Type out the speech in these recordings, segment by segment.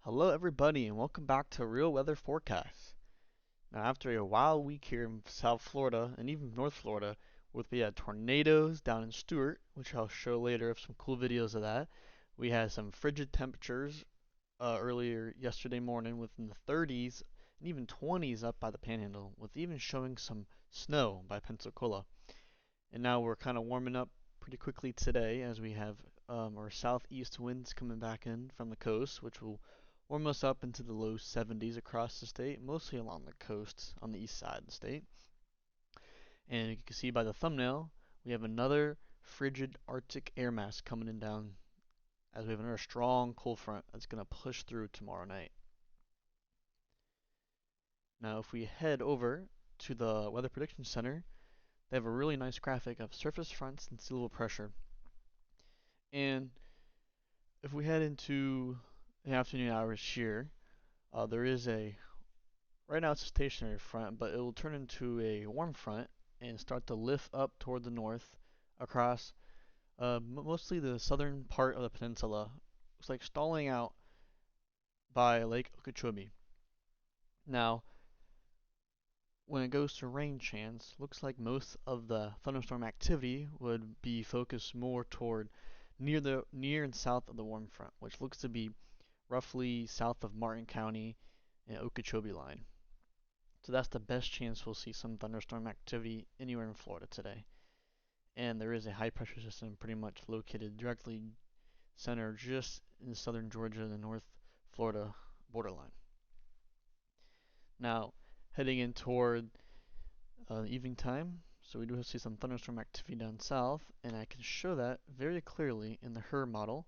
Hello, everybody, and welcome back to Real Weather Forecast. Now, after a wild week here in South Florida and even North Florida, we had tornadoes down in Stewart, which I'll show later of some cool videos of that. We had some frigid temperatures earlier yesterday morning within the 30s and even 20s up by the Panhandle, with even showing some snow by Pensacola. And now we're kind of warming up pretty quickly today as we have our southeast winds coming back in from the coast, which will warm us up into the low 70s across the state, mostly along the coast on the east side of the state. And you can see by the thumbnail, we have another frigid Arctic air mass coming in down as we have another strong cold front that's going to push through tomorrow night. Now, if we head over to the Weather Prediction Center, they have a really nice graphic of surface fronts and sea level pressure. And if we head into the afternoon hours here, there is right now it's a stationary front, but it will turn into a warm front and start to lift up toward the north across mostly the southern part of the peninsula. Looks like stalling out by Lake Okeechobee. Now, when it goes to rain chance, looks like most of the thunderstorm activity would be focused more toward near and south of the warm front, which looks to be roughly south of Martin County and Okeechobee line. So that's the best chance we'll see some thunderstorm activity anywhere in Florida today. And there is a high pressure system pretty much located directly centered just in southern Georgia and the North Florida borderline. Now, heading in toward evening time, so we do see some thunderstorm activity down south, and I can show that very clearly in the HER model.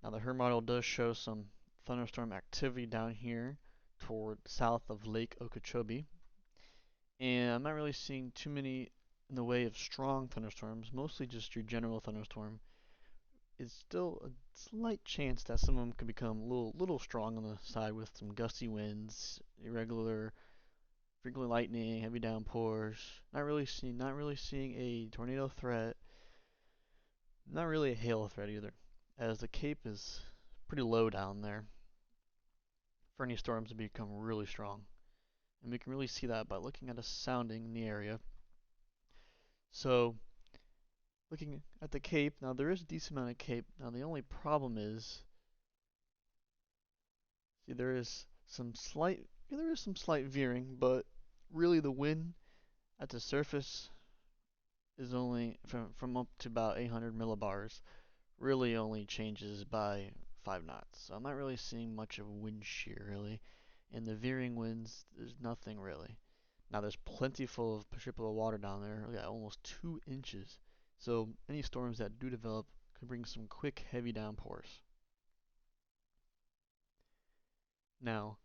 Now, the HER model does show some thunderstorm activity down here toward south of Lake Okeechobee. And I'm not really seeing too many in the way of strong thunderstorms, mostly just your general thunderstorm. It's still a slight chance that some of them could become a little strong on the side with some gusty winds, irregular, frequent lightning, heavy downpours. Not really seeing a tornado threat. Not really a hail threat either, as the Cape is pretty low down there for any storms to become really strong. And we can really see that by looking at a sounding in the area. So, looking at the Cape, now there is a decent amount of Cape. Now the only problem is, see, there is some slight veering, but really the wind at the surface is only from up to about 800 millibars. Really only changes by 5 knots. So I'm not really seeing much of a wind shear really. And the veering winds, there's nothing really. Now there's plenty full of shippable water down there. Yeah, almost 2 inches. So any storms that do develop could bring some quick, heavy downpours. Now,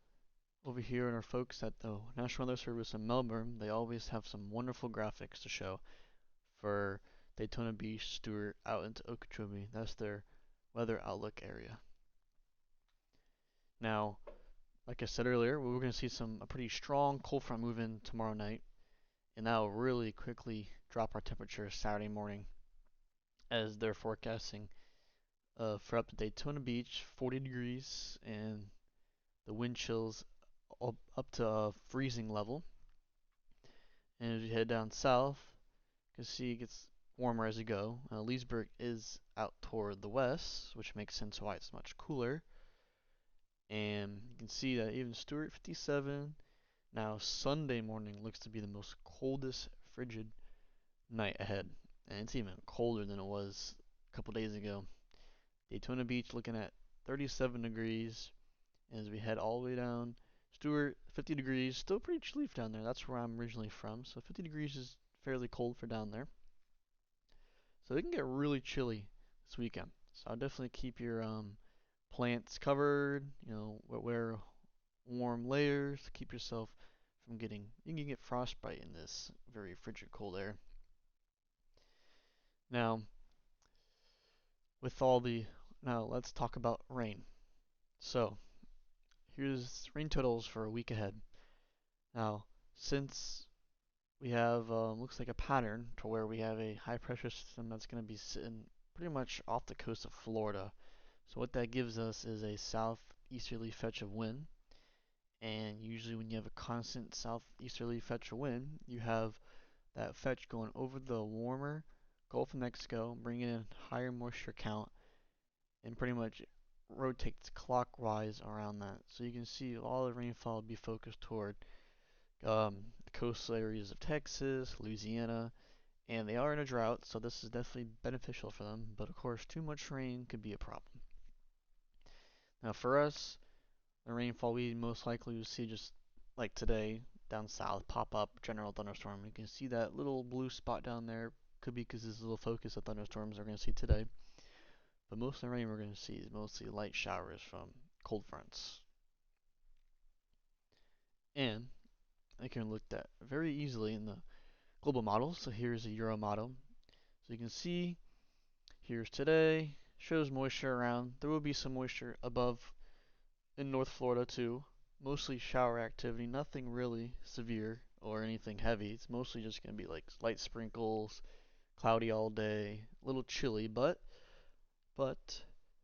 over here in our folks at the National Weather Service in Melbourne, they always have some wonderful graphics to show for Daytona Beach, Stewart, out into Okeechobee. That's their weather outlook area. Now, like I said earlier, we're going to see a pretty strong cold front move in tomorrow night, and that will really quickly drop our temperature Saturday morning, as they're forecasting for up to Daytona Beach, 40 degrees, and the wind chills up to freezing level. And as you head down south, you can see it gets warmer as you go. Leesburg is out toward the west, which makes sense why it's much cooler. And you can see that even Stewart 57. Now Sunday morning looks to be the most coldest frigid night ahead. And it's even colder than it was a couple days ago. Daytona Beach looking at 37 degrees. And as we head all the way down, Stewart 50 degrees, still pretty chilly down there. That's where I'm originally from. So 50 degrees is fairly cold for down there. So it can get really chilly this weekend. So I'll definitely keep your plants covered. Wear warm layers to keep yourself from getting. You can get frostbite in this very frigid cold air. Now, with all the now let's talk about rain. So here's rain totals for a week ahead. Now, since we have looks like a pattern to where we have a high pressure system that's going to be sitting pretty much off the coast of Florida So what that gives us is a southeasterly fetch of wind. And usually when you have a constant southeasterly fetch of wind, you have that fetch going over the warmer Gulf of Mexico, bringing in higher moisture count, and pretty much rotates clockwise around that. So you can see all the rainfall would be focused toward the coastal areas of Texas, Louisiana, and they are in a drought, so this is definitely beneficial for them. But of course, too much rain could be a problem. Now, for us, the rainfall we most likely will see just like today down south pop up general thunderstorm. You can see that little blue spot down there. Could be because this little focus of thunderstorms we're going to see today. But most of the rain we're going to see is mostly light showers from cold fronts. And they can look at very easily in the global model. So here's a Euro model. So you can see here's today, shows moisture around. There will be some moisture above in North Florida too. Mostly shower activity, nothing really severe or anything heavy. It's mostly just going to be like light sprinkles, cloudy all day, a little chilly, but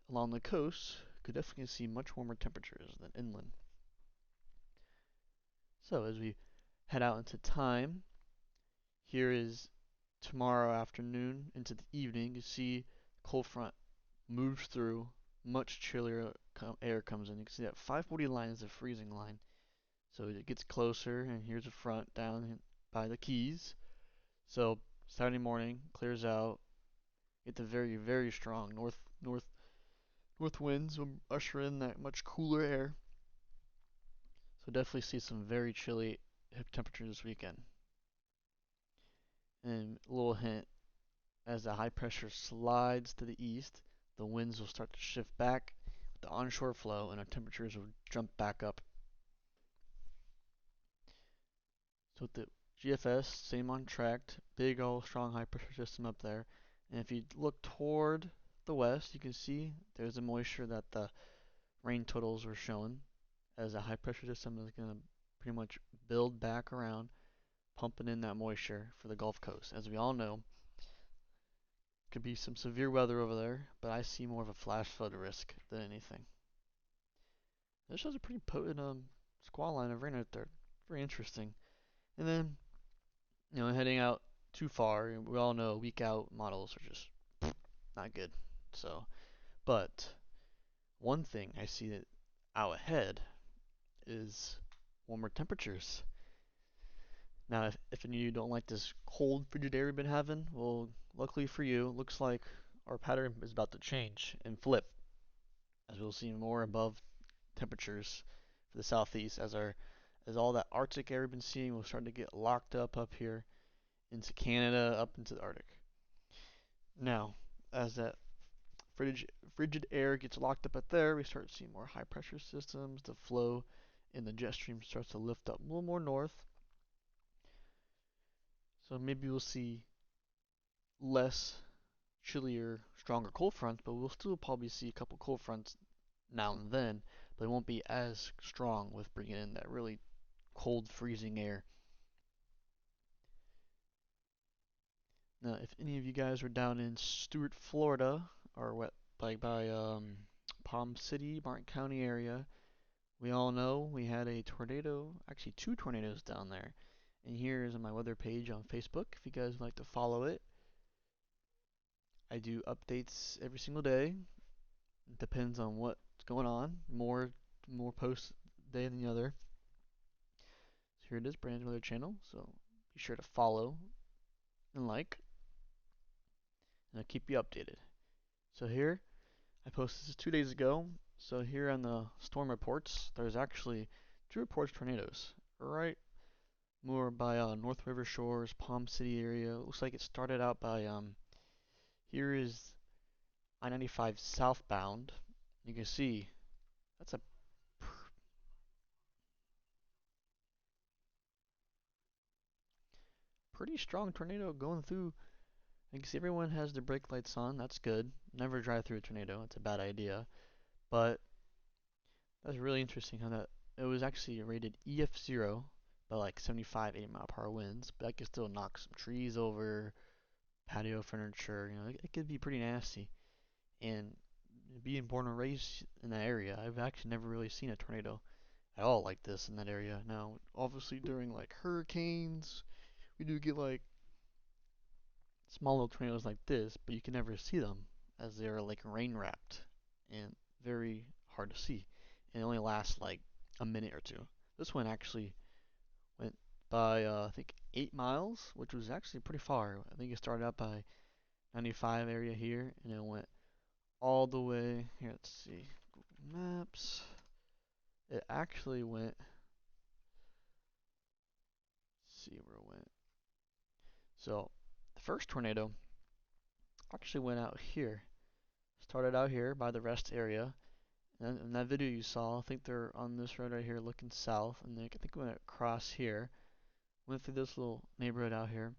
along the coast could definitely see much warmer temperatures than inland. So as we head out into time, here is tomorrow afternoon into the evening. You see cold front moves through, much chillier air comes in. You can see that 540 line is the freezing line. So it gets closer, and here's the front down by the Keys. So Saturday morning clears out. Get the very very strong north winds will usher in that much cooler air. So definitely see some very chilly temperatures this weekend. And a little hint, as the high pressure slides to the east, the winds will start to shift back with the onshore flow, and our temperatures will jump back up. So with the GFS, same on track, big old strong high pressure system up there. And if you look toward the west, you can see there's the moisture that the rain totals were showing, as a high pressure system is going to pretty much build back around, pumping in that moisture for the Gulf Coast. As we all know, could be some severe weather over there, but I see more of a flash flood risk than anything. This shows a pretty potent squall line of rain out there. Very interesting. And then, heading out too far, we all know week out models are just not good. So, but one thing I see that out ahead is warmer temperatures. Now, if any of you don't like this cold, frigid air we've been having, well, luckily for you, it looks like our pattern is about to change and flip, as we'll see more above temperatures for the southeast, as all that Arctic air we've been seeing will start to get locked up here into Canada, up into the Arctic. Now, as that frigid air gets locked up there, we start seeing more high pressure systems. The flow in the jet stream starts to lift up a little more north. So maybe we'll see less chillier, stronger cold fronts, but we'll still probably see a couple cold fronts now and then, but they won't be as strong with bringing in that really cold, freezing air. Now, if any of you guys were down in Stuart, Florida, or what, like by Palm City, Martin County area, we all know we had a tornado, actually two tornadoes down there. And here is on my weather page on Facebook, if you guys would like to follow it. I do updates every single day. It depends on what's going on. More posts day than the other. So here it is, Brand's weather channel. So be sure to follow and like, and I'll keep you updated. So here, I posted this 2 days ago. So here on the storm reports, there's actually two reports of tornadoes. Right more by North River Shores, Palm City area. It looks like it started out by here is I-95 southbound. You can see that's a pretty strong tornado going through. You can see everyone has their brake lights on. That's good. Never drive through a tornado. It's a bad idea. But that's really interesting how that it was actually rated EF0 by like 75, 80 mile per hour winds, but that could still knock some trees over, patio furniture. It could be pretty nasty. And being born and raised in that area, I've actually never really seen a tornado at all like this in that area. Now, obviously during like hurricanes, we do get like small little tornadoes like this, but you can never see them as they are like rain wrapped and very hard to see. And it only lasts like a minute or two. This one actually went by I think 8 miles, which was actually pretty far. I think it started out by 95 area here, and it went all the way here. Let's see, Google Maps. It actually went. Let's see where it went. So the first tornado actually went out here. Started out here by the rest area. And in that video you saw, I think they're on this road right here looking south, and I think it went across here, went through this little neighborhood out here,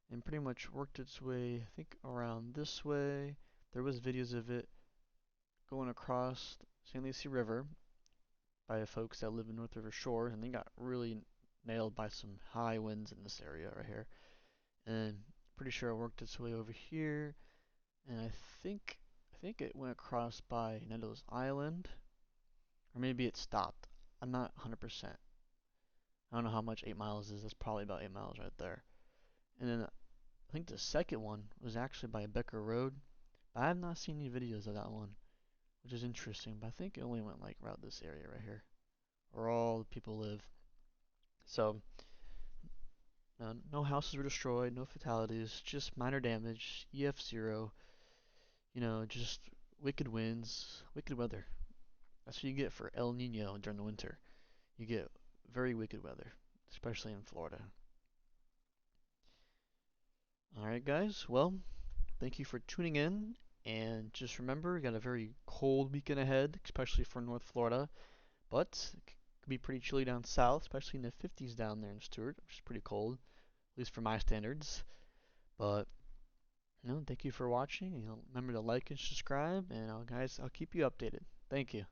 and pretty much worked its way, I think, around this way. There was videos of it going across the St. Lucie River by folks that live in North River Shore, and they got really nailed by some high winds in this area right here. And pretty sure it worked its way over here, and I think it went across by Nettles Island, or maybe it stopped. I'm not 100%. I don't know how much 8 miles is. That's probably about 8 miles right there. And then I think the second one was actually by Becker Road. But I have not seen any videos of that one, which is interesting. But I think it only went like around this area right here, where all the people live. So no houses were destroyed, no fatalities, just minor damage, EF0. Just wicked winds, wicked weather. That's what you get for El Nino during the winter. You get very wicked weather, especially in Florida. Alright, guys. Well, thank you for tuning in. And just remember, we got a very cold weekend ahead, especially for North Florida. But it could be pretty chilly down south, especially in the 50s down there in Stewart, which is pretty cold, at least for my standards. But, thank you for watching. Remember to like and subscribe. And guys, I'll keep you updated. Thank you.